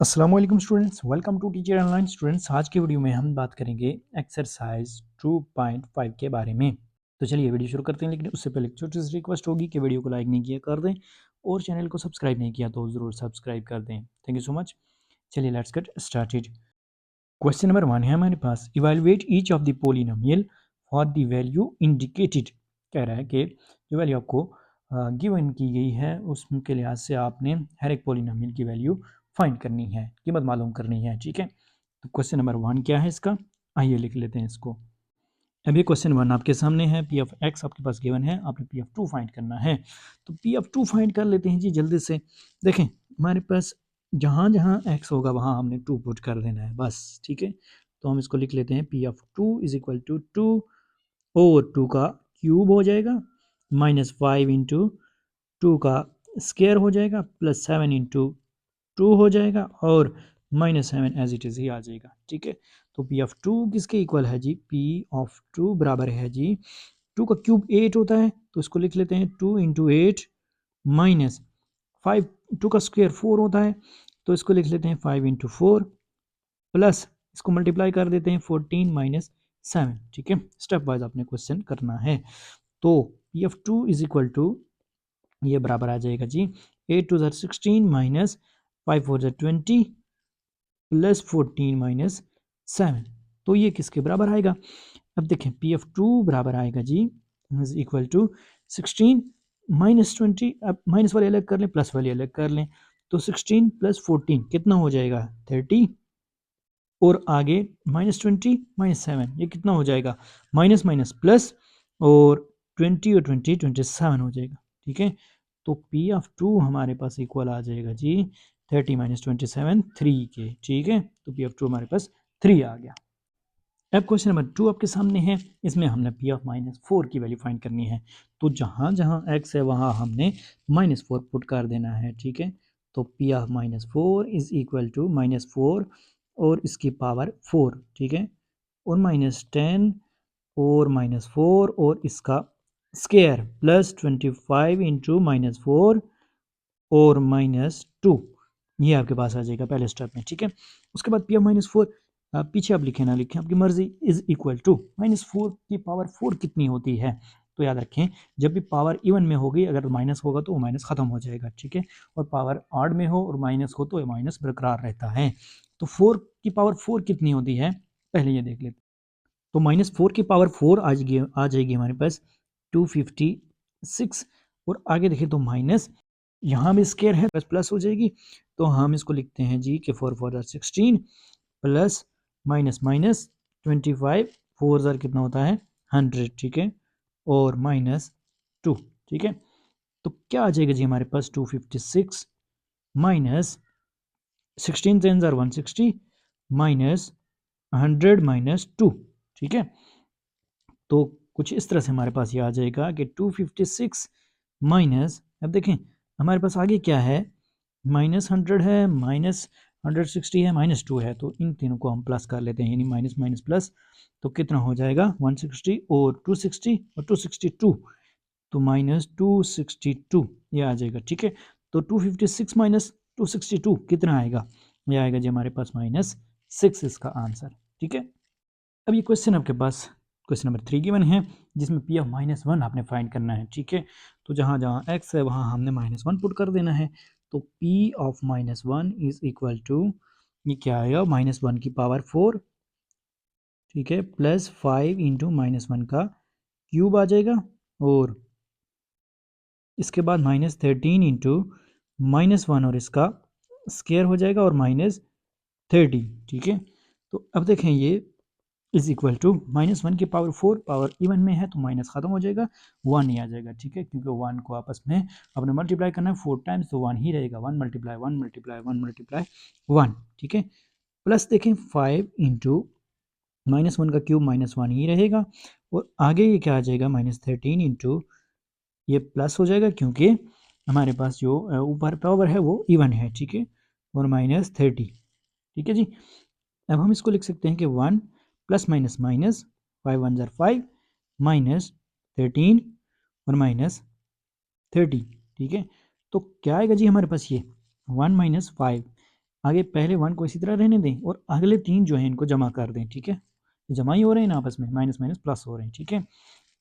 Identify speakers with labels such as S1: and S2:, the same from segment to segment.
S1: अस्सलाम वालेकुम students, welcome to teacher online. Students, आज की वीडियो में हम बात करेंगे एक्सरसाइज 2.5 के बारे में। तो चलिए वीडियो शुरू करते हैं, लेकिन उससे पहले एक छोटी सी रिक्वेस्ट होगी कि वीडियो को लाइक नहीं किया कर दें और चैनल को सब्सक्राइब नहीं किया तो ज़रूर सब्सक्राइब कर दें। Thank you so much. चलिए let's get started. Question number 1 है हमारे पास, evaluate each of the polynomial for the value indicated. कह रहा है कि जो वैल्यू आपको गिवन की गई है उसके लिहाज से आपने हर एक पोलिनोमियल की वैल्यू फाइंड करनी है, कीमत मालूम करनी है। ठीक है, तो क्वेश्चन नंबर 1 क्या है इसका, आइए लिख लेते हैं इसको। अभी क्वेश्चन 1 आपके सामने है, पी ऑफ एक्स आपके पास गिवन है, आपने पी ऑफ 2 फाइंड करना है। तो पी ऑफ 2 फाइंड कर लेते हैं जी जल्दी से। देखें, हमारे पास जहाँ जहाँ एक्स होगा वहाँ हमने 2 पुट कर देना है बस। ठीक है, तो हम इसको लिख लेते हैं, P of 2 is equal to 2 और 2 का क्यूब हो जाएगा, माइनस 5 इंटू 2 का स्क्वायर हो जाएगा, प्लस 7 इंटू 2 हो जाएगा और माइनस 7 एज इट इज़ ही आ जाएगा। ठीक है, तो पी ऑफ 2 किसके इक्वल है जी, पी ऑफ 2 बराबर है जी, 2 का क्यूब 8 होता है, तो इसको लिख लेते हैं 2 इंटू 8 माइनस 5, 2 का स्क्वायर 4 होता है, तो इसको लिख लेते हैं 5 इंटू 4 प्लस इसको मल्टीप्लाई कर देते हैं 14 माइनस 7। ठीक है, स्टेप वाइज आपने क्वेश्चन करना है। तो P of 2 is equal to, ये बराबर आ जाएगा जी 8 टू ज़र 16 माइनस 5 4 ज़र 20 प्लस 14 माइनस 7। तो ये किसके बराबर आएगा, अब देखें पी ऑफ 2 बराबर आएगा जी इज इक्वल टू 16 माइनस 20। अब माइनस वाले अलग कर लें, प्लस वाले अलग कर लें, तो 16 प्लस 14 कितना हो जाएगा 30, और आगे माइनस 20 माइनस 7 ये कितना हो जाएगा, माइनस माइनस प्लस, और 20 और 20 27 हो जाएगा। ठीक है, तो पी ऑफ 2 हमारे पास इक्वल आ जाएगा जी 30 माइनस 27 3 के। ठीक है, तो पी ऑफ 2 हमारे पास 3 आ गया। अब क्वेश्चन नंबर 2 आपके सामने है, इसमें हमने पी ऑफ माइनस 4 की वैल्यू फाइंड करनी है। तो जहाँ जहाँ एक्स है वहाँ हमने माइनस 4 पुट कर देना है। ठीक है, तो P of minus 4 is equal to minus 4 और इसकी पावर 4। ठीक है, और माइनस 10 और माइनस 4 और इसका स्केयर प्लस 25 इंटू माइनस 4 और माइनस 2, ये आपके पास आ जाएगा पहले स्टेप में। ठीक है, उसके बाद पी ऑफ माइनस 4, पीछे आप लिखें ना लिखें आपकी मर्जी, इज इक्वल टू माइनस 4 की पावर 4 कितनी होती है, तो याद रखें जब भी पावर इवन में होगी अगर माइनस होगा तो वो माइनस खत्म हो जाएगा। ठीक है, और पावर ऑड में हो और माइनस हो तो माइनस बरकरार रहता है। तो 4 की पावर 4 कितनी होती है, पहले ये देख लेते। तो माइनस 4 की पावर 4 आ जाएगी हमारे पास 256, और आगे देखें तो माइनस, यहाँ भी स्केयर है प्लस प्लस हो जाएगी, तो हम इसको लिखते हैं जी कि 4 4 16 प्लस माइनस माइनस 25, 4 ज़र कितना होता है 100। ठीक है, और माइनस 2। ठीक है, तो क्या आ जाएगा जी हमारे पास 256 माइनस 16 ज़र 160 माइनस 100 माइनस 2। ठीक है, तो कुछ इस तरह से हमारे पास ये आ जाएगा कि 256 माइनस, अब देखें हमारे पास आगे क्या है, माइनस 100 है, माइनस 160 है, माइनस 2 है, तो इन तीनों को हम प्लस कर लेते हैं, यानी माइनस माइनस प्लस, तो कितना हो जाएगा 160 और 260 और 262, तो माइनस 262 ये आ जाएगा। ठीक है, तो 256 माइनस 262 कितना आएगा, ये आएगा जी हमारे पास माइनस 6 इसका आंसर। ठीक है, अब ये क्वेश्चन आपके पास क्वेश्चन नंबर 3 गिवन है, जिसमें पी ऑफ माइनस 1 आपने फाइंड करना है। ठीक है, तो जहाँ जहाँ एक्स है वहाँ हमने माइनस 1 पुट कर देना है, तो P of minus 1 is equal to, ये क्या आएगा माइनस 1 की पावर 4। ठीक है, प्लस 5 इंटू माइनस 1 का क्यूब आ जाएगा, और इसके बाद माइनस 13 इंटू माइनस 1 और इसका स्केयर हो जाएगा, और माइनस 30। ठीक है, तो अब देखें ये इज इक्वल टू माइनस 1 की पावर 4, पावर इवन में है तो माइनस खत्म हो जाएगा, 1 ही आ जाएगा। ठीक है, क्योंकि 1 को आपस में अपने मल्टीप्लाई करना है 4 टाइम्स, तो 1 ही रहेगा, 1 मल्टीप्लाई 1 मल्टीप्लाई 1 मल्टीप्लाई 1। ठीक है, प्लस देखें 5 इंटू माइनस 1 का क्यूब माइनस 1 ही रहेगा, और आगे ये क्या आ जाएगा माइनस 13 इंटू, ये प्लस हो जाएगा क्योंकि हमारे पास जो ऊपर पावर है वो इवन है। ठीक है, और माइनस 30। ठीक है जी, अब हम इसको लिख सकते हैं कि 1 प्लस माइनस माइनस 5 1 ज़र 5 माइनस 13 और माइनस 30। ठीक है, तो क्या आएगा जी हमारे पास, ये 1 माइनस 5, आगे पहले 1 को इसी तरह रहने दें और अगले 3 जो हैं इनको जमा कर दें, ठीक है। ये जमा ही हो रहे हैं ना आपस में, माइनस माइनस प्लस हो रहे हैं, ठीक है।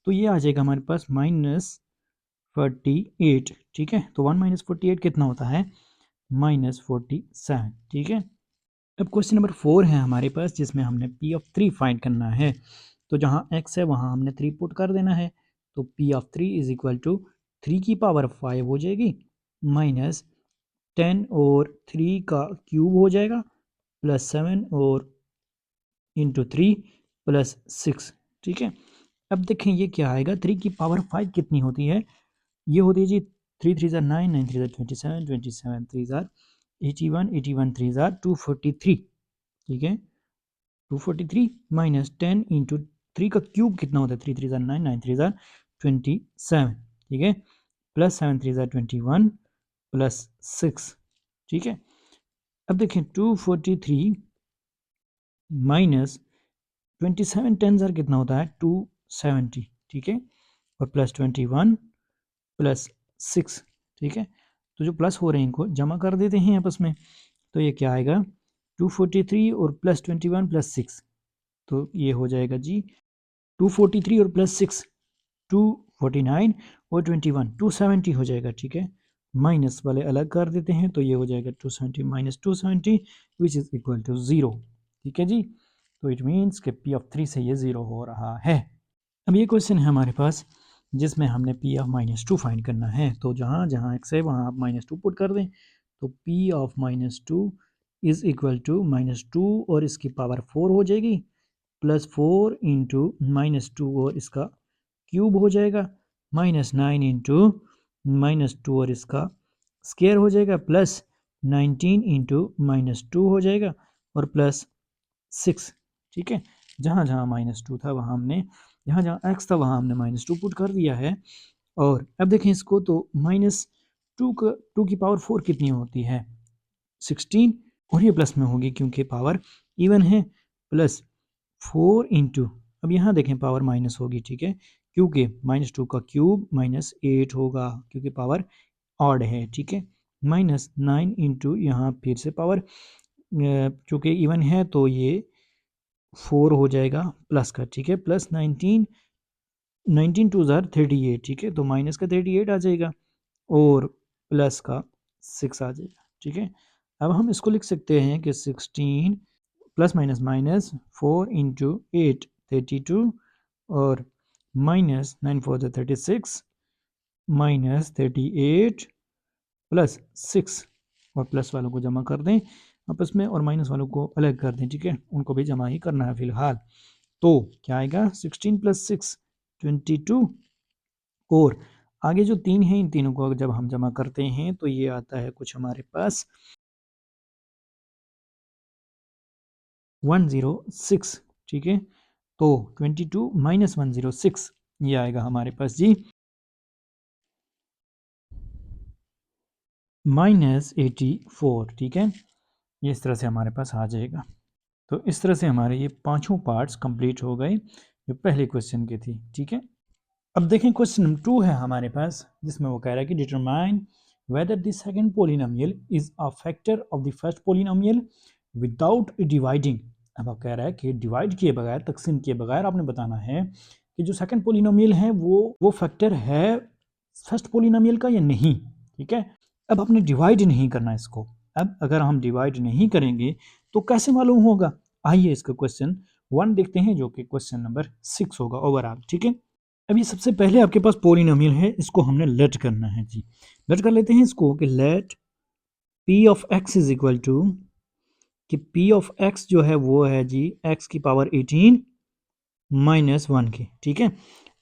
S1: तो ये आ जाएगा हमारे पास -48, ठीक है। तो 1 - 48 कितना होता है? -47, ठीक है। अब क्वेश्चन नंबर 4 है हमारे पास, जिसमें हमने P ऑफ 3 फाइंड करना है। तो जहाँ x है वहाँ हमने 3 पुट कर देना है। तो P of 3 is equal to 3 की पावर 5 हो जाएगी, माइनस 10 और 3 का क्यूब हो जाएगा, प्लस 7 और इंटू 3 प्लस 6, ठीक है। अब देखें ये क्या आएगा, 3 की पावर 5 कितनी होती है? ये होती है जी 3 3 ज़ार 9, 9 3 ज़ार 27, 27 3 ज़ार 81, 81 3 ज़ार 243, ठीक है। 243 माइनस 10 इंटू 3 का क्यूब कितना होता है? 3 3 ज़ार 9, 9 3 ज़ार 27, ठीक है, प्लस 7 3 ज़ार 21 प्लस 6, ठीक है। अब देखें 243 माइनस 27 10 ज़ार कितना होता है? 270, ठीक है, और प्लस 21 प्लस 6, ठीक है। तो जो प्लस हो रहे हैं इनको जमा कर देते हैं आपस में। तो ये क्या आएगा? 243 और प्लस 21 प्लस 6, तो ये हो जाएगा जी 243 और प्लस 6 249 और 21 270 हो जाएगा, ठीक है। माइनस वाले अलग कर देते हैं, तो ये हो जाएगा 270 minus 270 which is equal to 0, ठीक है जी। तो इट मीन्स कि P ऑफ 3 से ये 0 हो रहा है। अब ये क्वेश्चन है हमारे पास, जिसमें हमने P ऑफ -2 फाइंड करना है। तो जहाँ जहाँ x है वहाँ आप -2 पुट कर दें। तो P of -2 is equal to -2 और इसकी पावर 4 हो जाएगी, प्लस 4 इंटू -2 और इसका क्यूब हो जाएगा, -9 इंटू -2 और इसका स्क्वायर हो जाएगा, प्लस 19 इंटू -2 हो जाएगा और प्लस 6, ठीक है। जहाँ जहाँ -2 था वहाँ हमने, जहाँ जहाँ x था वहाँ हमने -2 पुट कर दिया है। और अब देखें इसको, तो -2 की पावर 4 कितनी होती है? 16, और ये प्लस में होगी क्योंकि पावर इवन है, प्लस 4 इंटू, अब यहाँ देखें पावर माइनस होगी, ठीक है, क्योंकि -2 का क्यूब -8 होगा क्योंकि पावर ऑड है, ठीक है। -9 इंटू यहाँ फिर से पावर, चूँकि इवन है तो ये 4 हो जाएगा प्लस का, ठीक है, प्लस 19 19 2 ज़ार 38, ठीक है, तो माइनस का 38 आ जाएगा और प्लस का 6 आ जाएगा, ठीक है। अब हम इसको लिख सकते हैं कि 16 प्लस माइनस माइनस 4 इंटू 8 32 और माइनस 9 4 36 माइनस 38 प्लस 6, और प्लस वालों को जमा कर दें आपस में और माइनस वालों को अलग कर दें, ठीक है, उनको भी जमा ही करना है फिलहाल। तो क्या आएगा? 16 प्लस 6 22, और आगे जो 3 हैं इन तीनों को जब हम जमा करते हैं तो ये आता है कुछ हमारे पास 106, ठीक है। तो 22 माइनस 106 ये आएगा हमारे पास जी -84, ठीक है। ये इस तरह से हमारे पास आ जाएगा। तो इस तरह से हमारे ये पांचों पार्ट्स कंप्लीट हो गए जो पहले क्वेश्चन के थी, ठीक है। अब देखें क्वेश्चन नंबर 2 है हमारे पास, जिसमें वो कह रहा है कि determine whether the second polynomial is a factor of the first polynomial without dividing. अब आप कह रहा है कि डिवाइड किए बगैर, तकसीम किए बगैर आपने बताना है कि जो सेकंड पोलिनोमियल है वो फैक्टर है फर्स्ट पोलिनोमियल का या नहीं, ठीक है। अब आपने डिवाइड नहीं करना इसको। अब अगर हम डिवाइड नहीं करेंगे तो कैसे मालूम होगा? आइए इसका क्वेश्चन 1 देखते हैं, जो कि क्वेश्चन नंबर 6 होगा ओवरऑल, ठीक है। अभी सबसे पहले आपके पास पोलिनोमियल है, इसको हमने लेट करना है जी। लेट कर लेते हैं इसको कि let p of x is equal to, कि p ऑफ x जो है वो है जी x की पावर 18 माइनस 1 की, ठीक है।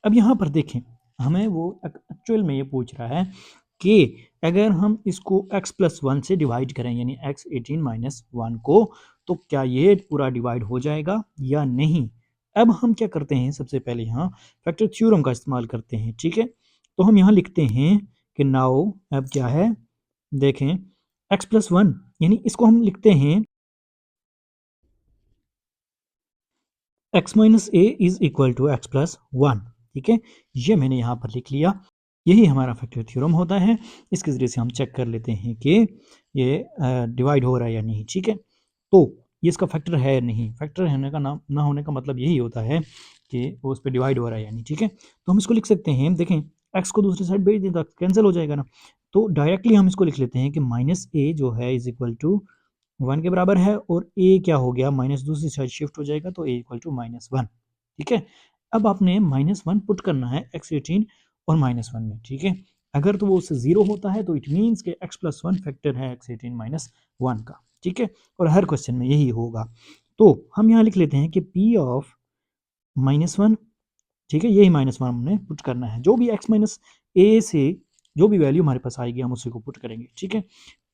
S1: अब यहाँ पर देखें, हमें वो एक्चुअल में ये पूछ रहा है कि अगर हम इसको x प्लस 1 से डिवाइड करें, यानी x 18 माइनस 1 को, तो क्या ये पूरा डिवाइड हो जाएगा या नहीं। अब हम क्या करते हैं, सबसे पहले यहाँ फैक्टर थ्योरम का इस्तेमाल करते हैं, ठीक है। तो हम यहाँ लिखते हैं कि नाउ, अब क्या है देखें, x प्लस 1, यानी इसको हम लिखते हैं x minus a is equal to x plus 1, ठीक है। ये मैंने यहाँ पर लिख लिया, यही हमारा फैक्टर थ्योरम होता है। इसके ज़रिए से हम चेक कर लेते हैं कि ये डिवाइड हो रहा है या नहीं, ठीक है। तो ये इसका फैक्टर है या नहीं, फैक्टर होने का ना होने का मतलब यही होता है कि वो उस पर डिवाइड हो रहा है या नहीं, ठीक है। तो हम इसको लिख सकते हैं, देखें एक्स को दूसरी साइड भेज दें तो कैंसिल हो जाएगा ना। तो डायरेक्टली हम इसको लिख लेते हैं कि माइनस ए जो है इज इक्वल टू 1 के बराबर है, और ए क्या हो गया, माइनस दूसरी साइड शिफ्ट हो जाएगा तो ए इक्वल टू -1, ठीक है। अब आपने -1 पुट करना है x18 और -1 में, ठीक है। अगर तो वो उससे 0 होता है तो इट मीन्स के x+1 फैक्टर है x18 -1 का, ठीक है। और हर क्वेश्चन में यही होगा। तो हम यहाँ लिख लेते हैं कि p ऑफ -1, ठीक है, यही -1 हमने पुट करना है, जो भी x माइनस ए से जो भी वैल्यू हमारे पास आएगी हम उसी को पुट करेंगे, ठीक है।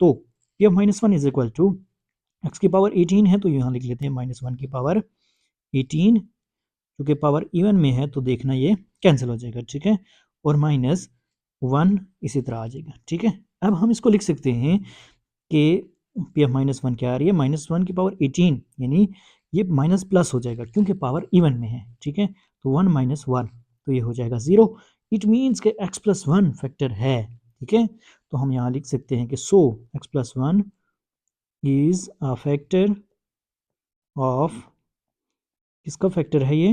S1: तो p of -1 is equal to x की पावर 18 है तो यहाँ लिख लेते हैं -1 की पावर 18, क्योंकि पावर इवन में है तो देखना ये कैंसिल हो जाएगा, ठीक है। और -1 इसी तरह आ जाएगा, ठीक है। अब हम इसको लिख सकते हैं कि पी एफ -1 क्या आ रही है, -1 की पावर 18, यानी ये माइनस प्लस हो जाएगा क्योंकि पावर इवन में है, ठीक है। तो 1 - 1 तो ये हो जाएगा 0। इट मीन्स के x+1 फैक्टर है, ठीक है। तो हम यहाँ लिख सकते हैं कि सो x+1 is a factor of, किसका फैक्टर है ये,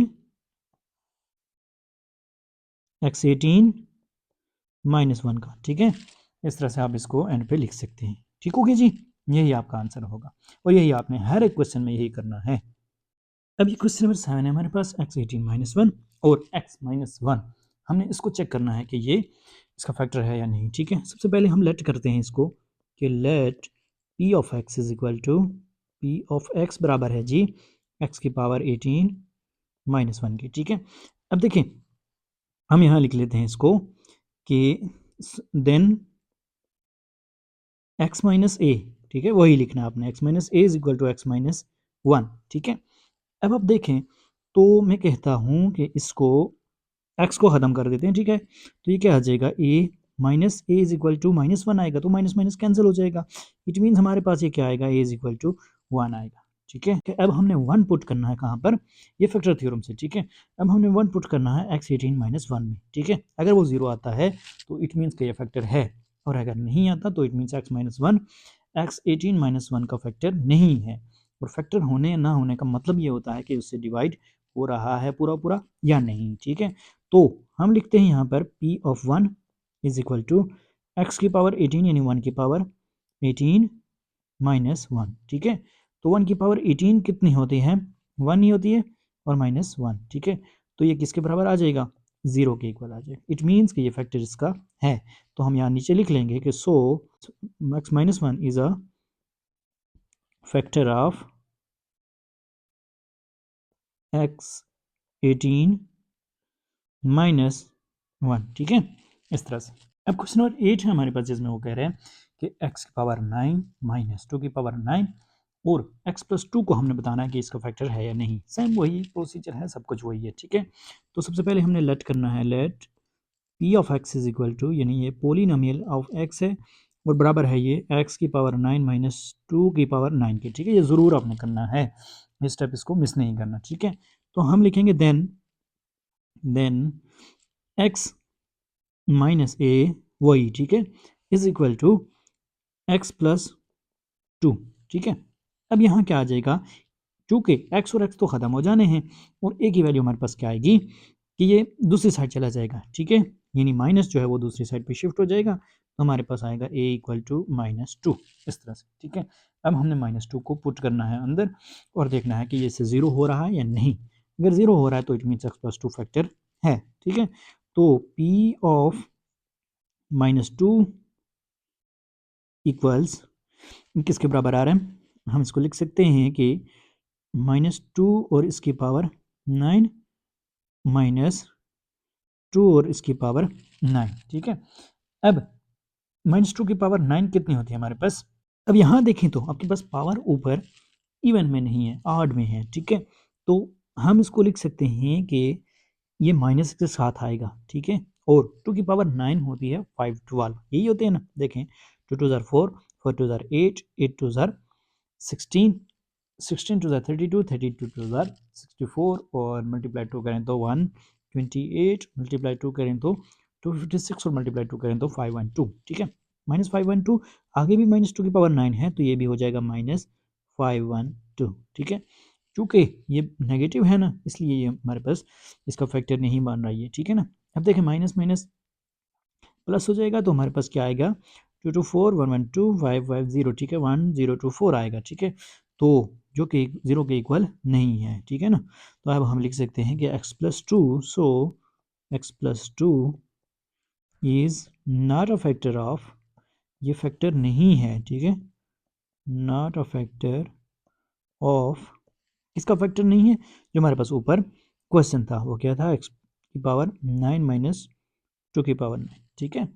S1: x18 -1 का, ठीक है। इस तरह से आप इसको एंड पे लिख सकते हैं, ठीक हो गया जी। यही आपका आंसर होगा और यही आपने हर एक क्वेश्चन में यही करना है। अब ये क्वेश्चन नंबर 7 है हमारे पास, x18 -1 और x-1, हमने इसको चेक करना है कि ये इसका फैक्टर है या नहीं, ठीक है। सबसे पहले हम लेट करते हैं इसको कि let p of x is equal to p of x बराबर है जी x की पावर 18 -1 की, ठीक है। अब देखिए हम यहाँ लिख लेते हैं इसको कि देन x माइनस ए, ठीक है, वही लिखना है आपने, x minus a is equal to x-1, ठीक है। अब आप देखें तो मैं कहता हूँ कि इसको x को ख़त्म कर देते हैं, ठीक है। तो ये क्या आ जाएगा, a minus a is equal to -1 आएगा तो माइनस माइनस कैंसिल हो जाएगा। इट मीन्स हमारे पास ये क्या आएगा, a इज इक्वल टू 1 आएगा, ठीक है। अब हमने 1 पुट करना है कहाँ पर, ये फैक्टर थ्योरम से, ठीक है। अब हमने 1 पुट करना है x18 -1 में, ठीक है। अगर वो 0 आता है तो इट मीन्स का ये फैक्टर है, और अगर नहीं आता तो इट मीन्स x-1 x18 -1 का फैक्टर नहीं है। और फैक्टर होने या ना होने का मतलब ये होता है कि उससे डिवाइड हो रहा है पूरा पूरा या नहीं, ठीक है। तो हम लिखते हैं यहाँ पर p of 1 is equal to x की पावर 18 यानी 1 की पावर 18 -1, ठीक है। तो 1 की पावर 18 कितनी होती है, 1 ही होती है, और -1, ठीक है। तो ये किसके बराबर आ जाएगा, 0 के इक्वल आ जाएगा। इट मीन्स कि ये फैक्टर इसका है। तो हम यहाँ नीचे लिख लेंगे कि सो x-1 is a factor of x18 -1, ठीक है, इस तरह से। अब क्वेश्चन नंबर 8 है हमारे पास, जिसमें वो कह रहे हैं कि x की पावर 9 -2 की पावर 9 और x+2 को हमने बताना है कि इसका फैक्टर है या नहीं। सेम वही प्रोसीजर है, सब कुछ वही है, ठीक है। तो सबसे पहले हमने लेट करना है, let p of x is equal to, यानी ये पोलिनोमियल ऑफ x है और बराबर है ये x की पावर 9 -2 की पावर 9 के, ठीक है। ये ज़रूर आपने करना है, इस स्टेप इसको मिस नहीं करना, ठीक है। तो हम लिखेंगे देन x माइनस ए, वही, ठीक है, इज इक्वल टू x+2, ठीक है। अब यहाँ क्या आ जाएगा, चूंकि x और x तो ख़त्म हो जाने हैं और a की वैल्यू हमारे पास क्या आएगी कि ये दूसरी साइड चला जाएगा, ठीक है। यानी माइनस जो है वो दूसरी साइड पे शिफ्ट हो जाएगा, तो हमारे पास आएगा a इक्वल टू -2, इस तरह से, ठीक है। अब हमने -2 को पुट करना है अंदर और देखना है कि ये से 0 हो रहा है या नहीं। अगर 0 हो रहा है तो इट मीन्स x+2 फैक्टर है, ठीक है। तो p ऑफ -2 इक्वल्स किसके बराबर आ रहा है, हम इसको लिख सकते हैं कि -2 और इसकी पावर 9 -2 और इसकी पावर 9, ठीक है। अब -2 की पावर 9 कितनी होती है हमारे पास, अब यहाँ देखें तो आपके पास पावर ऊपर इवन में नहीं है, ऑड में है, ठीक है। तो हम इसको लिख सकते हैं कि ये माइनस के साथ आएगा, ठीक है। और 2 की पावर 9 होती है 5 12, यही होते हैं ना, देखें 2 2 ज़ार 4, 4 2 ज़ार 8, 8 2 ज़ार 16, 16 टू ज़ार 32, 32 टू ज़ार 64 और मल्टीप्लाई 2 करें तो 128, मल्टीप्लाई 2 करें तो 256 और मल्टीप्लाई 2 करें तो 512, ठीक है। -512, आगे भी -2⁹ है तो ये भी हो जाएगा -512, ठीक है। चूँकि ये नेगेटिव है ना, इसलिए ये हमारे पास इसका फैक्टर नहीं बन रहा है, ठीक है ना। अब देखें माइनस माइनस प्लस हो जाएगा तो हमारे पास क्या आएगा, 224 112 550, ठीक है, 1024 आएगा, ठीक है। तो जो कि 0 के इक्वल नहीं है, ठीक है ना। तो अब हम लिख सकते हैं कि x+2, so x+2 is not a factor of, ये फैक्टर नहीं है, ठीक है, नॉट अ फैक्टर ऑफ, इसका फैक्टर नहीं है। जो हमारे पास ऊपर क्वेश्चन था वो क्या था, x⁹ -2⁹9, ठीक है।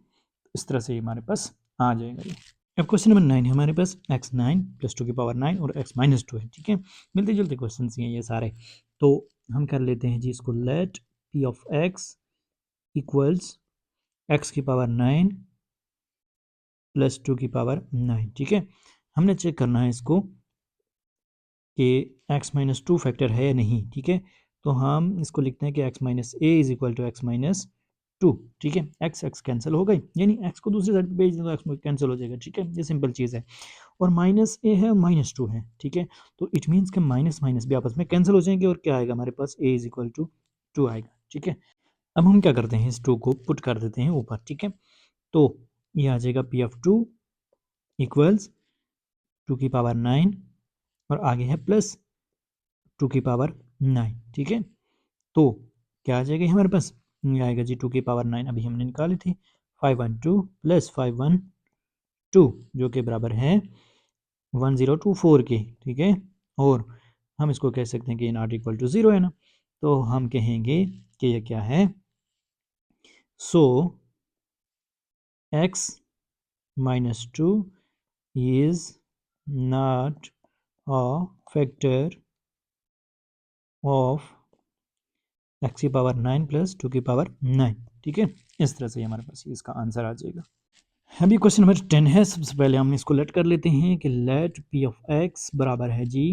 S1: इस तरह से ये हमारे पास आ जाएगा ये। अब क्वेश्चन नंबर 9 है हमारे पास, x9 + 2⁹9 और x-2 है, ठीक है। मिलते जुलते क्वेश्चन हैं ये सारे। तो हम कर लेते हैं जी इसको, let p of x equals x⁹9 + 2⁹9, ठीक है। हमने चेक करना है इसको कि x-2 फैक्टर है या नहीं, ठीक है। तो हम इसको लिखते हैं कि x-a = x-2, ठीक है। x कैंसिल हो गई, यानी x को दूसरी साइड पे भेज दें तो x कैंसिल हो जाएगा, ठीक है। ये सिंपल चीज़ है। और -a है और -2 है, ठीक है। तो इट मीन्स कि माइनस माइनस भी आपस में कैंसिल हो जाएंगे और क्या आएगा हमारे पास, a = 2 आएगा, ठीक है। अब हम क्या करते हैं, इस 2 को पुट कर देते हैं ऊपर, ठीक है। तो ये आ जाएगा p ऑफ 2 इक्वल्स 2⁹9 और आगे है प्लस 2⁹9, ठीक है। तो क्या आ जाएगा हमारे पास, ये आएगा जी 2⁹9, अभी हमने निकाली थी, 512 + 512 जो कि बराबर है 1024 के, ठीक है। और हम इसको कह सकते हैं कि नॉट इक्वल टू 0 है ना, तो हम कहेंगे कि ये क्या है, सो x-2 is not a factor of x⁹9 + 2⁹9, ठीक है। इस तरह से हमारे पास इसका आंसर आ जाएगा। अभी क्वेश्चन नंबर 10 है। सबसे पहले हम इसको लेट कर लेते हैं कि लेट p ऑफ x बराबर है G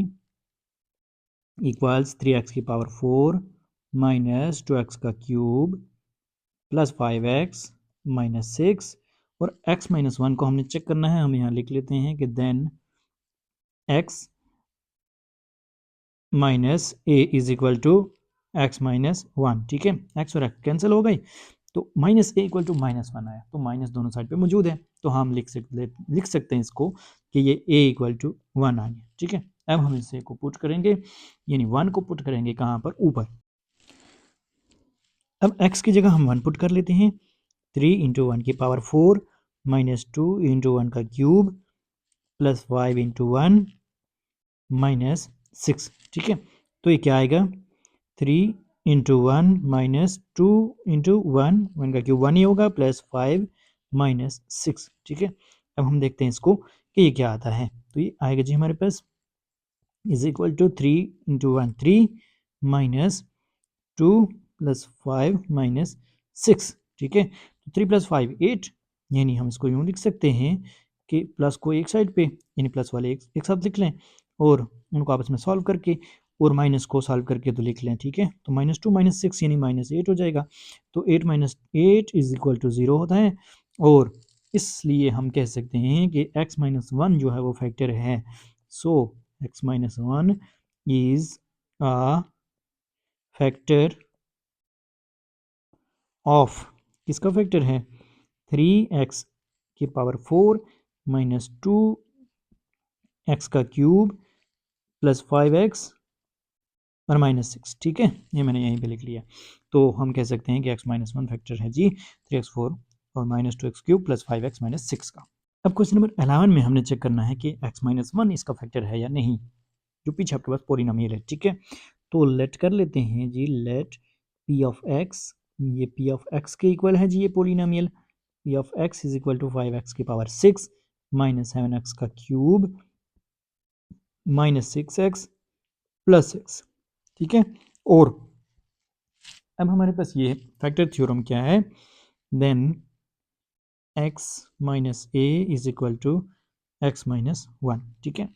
S1: equals 3x⁴ minus 2x³ plus 5x minus 6, और x-1 को हमने चेक करना है। हम यहाँ लिख लेते हैं कि then x minus a is equal to x-1, ठीक है। x और x कैंसिल हो गई तो माइनस a इक्वल टू -1 आया, तो माइनस दोनों साइड पे मौजूद है, तो हम लिख सकते हैं इसको कि ये a इक्वल टू 1 आ गया, ठीक है। अब हम इसे को पुट करेंगे, यानी 1 को पुट करेंगे कहाँ पर, ऊपर। अब x की जगह हम 1 पुट कर लेते हैं, 3 × 1⁴ माइनस 2 × 1³ प्लस 5 × 1 माइनस 6, ठीक है। तो ये क्या आएगा, 3 × 1 माइनस 2 × 1, 1³ 1 ही होगा, प्लस 5 माइनस 6, ठीक है। अब हम देखते हैं इसको कि ये क्या आता है, तो ये आएगा जी हमारे पास is equal to 3 × 1 3 minus 2 plus 5 minus 6, ठीक है। तो 3 + 5 8, यानी हम इसको यूँ लिख सकते हैं कि प्लस को एक साइड पे, यानी प्लस वाले एक साथ लिख लें और उनको आपस में सॉल्व करके, और माइनस को सॉल्व करके तो लिख लें, ठीक है। तो -2 - 6 यानी -8 हो जाएगा। तो 8 - 8 इज इक्वल टू 0 होता है, और इसलिए हम कह सकते हैं कि x-1 जो है वो फैक्टर है। सो x-1 is a factor of, किसका फैक्टर है, 3x⁴ minus 2x³ plus 5x और माइनस 6, ठीक है। ये मैंने यहीं पे लिख लिया। तो हम कह सकते हैं कि x-1 फैक्टर है जी 3x4 और minus 2x³ plus 5x minus 6 का। अब क्वेश्चन नंबर 11 में हमने चेक करना है कि x-1 इसका फैक्टर है या नहीं, जो पीछे आपके पास पॉलिनोमियल है, ठीक है। तो लेट कर लेते हैं जी, लेट p ऑफ x, ये p ऑफ x के इक्वल है जी ये polynomial, p of x is equal to 5x⁶ minus 7x³ minus 6x plus 6, ठीक है। और अब हमारे पास ये फैक्टर थ्योरम क्या है, then x minus a is equal to x-1, ठीक है।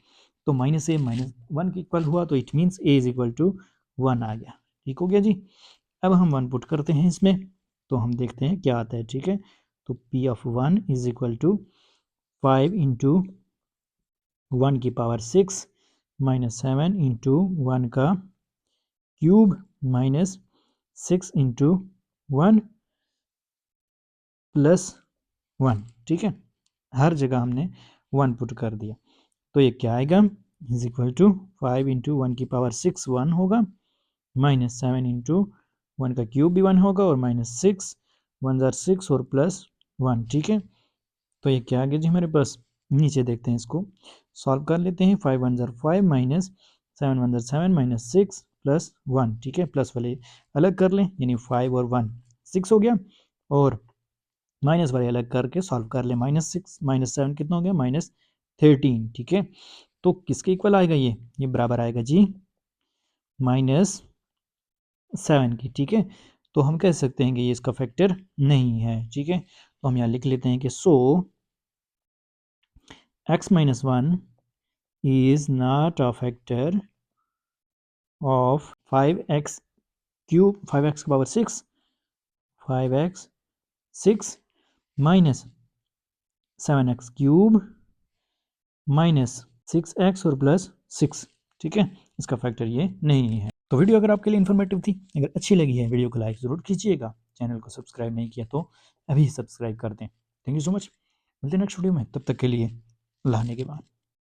S1: तो -a -1 के इक्वल हुआ, तो it means a is equal to 1 आ गया, ठीक हो गया जी। अब हम 1 पुट करते हैं इसमें, तो हम देखते हैं क्या आता है, ठीक है। तो p of 1 is equal to 5 into 1 की पावर 6 माइनस 7 इंटू 1 का क्यूब माइनस 6 इंटू 1 प्लस 1। ठीक है, हर जगह हमने 1 पुट कर दिया। तो ये क्या आएगा, इज इक्वल टू 5 इंटू 1 की पावर 6 1 होगा, माइनस 7 इंटू 1 का क्यूब भी 1 होगा, और माइनस 6 1 ज़ार 6 और प्लस 1। ठीक है, तो ये क्या आ गया जी हमारे पास, नीचे देखते हैं, इसको सॉल्व कर लेते हैं। 5 1 ज़ार 5 माइनस 7 1 ज़ार 7 माइनस 6 प्लस 1। ठीक है, प्लस वाले अलग कर लें, यानी 5 और 1 6 हो गया, और माइनस वाले अलग करके सॉल्व कर ले, माइनस 6 माइनस 7 कितना हो गया, माइनस 13। ठीक है, तो किसके इक्वल आएगा, ये बराबर आएगा जी माइनस 7 की। ठीक है, तो हम कह सकते हैं कि ये इसका फैक्टर नहीं है। ठीक है, तो हम यहाँ लिख लेते हैं कि सो x minus 1 is not a factor of 5x cube, 5x की power 6, 5x 6 minus 7x cube minus 6x और प्लस 6। ठीक है, इसका फैक्टर ये नहीं है। तो वीडियो अगर आपके लिए इन्फॉर्मेटिव थी, अगर अच्छी लगी है, वीडियो को लाइक ज़रूर कीजिएगा। चैनल को सब्सक्राइब नहीं किया तो अभी सब्सक्राइब कर दें। थैंक यू सो मच, मिलते हैं नेक्स्ट वीडियो में, तब तक के लिए अल्लाह ने के बाद।